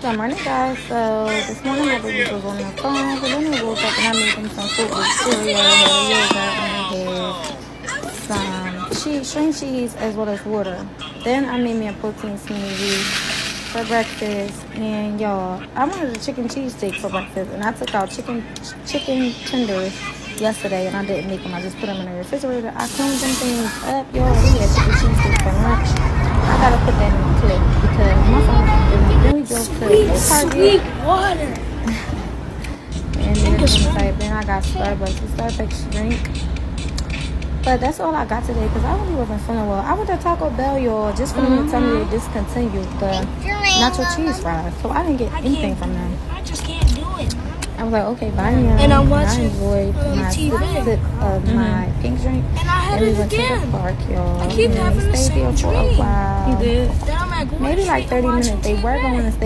Good morning, guys. So this morning my baby was on the phone, but then we woke up and I made them some food with cereal, had a yogurt, and had some string cheese as well as water. Then I made me a protein smoothie for breakfast, and y'all, I wanted a chicken cheesesteak for breakfast, and I took out chicken tenders yesterday, and I didn't make them. I just put them in the refrigerator. I cleaned them things up, y'all. We had chicken cheesesteak for lunch. I gotta put that in the clip because my phone was feeling. Then we drove to Target. Sweet water. And then I got Starbucks drink. But that's all I got today because I really wasn't feeling well. I went to Taco Bell, y'all, just for them to tell me they discontinued the nacho cheese fries. So I didn't get anything from them. I just can't do it. I was like, okay, bye now. And I'm watching I enjoyed my sip of my pink drink. And I had And we it went to again. the park, y'all. I keep having the stayed same there for a dream. while. Then I'm at Maybe like 30 minutes. They were going to stay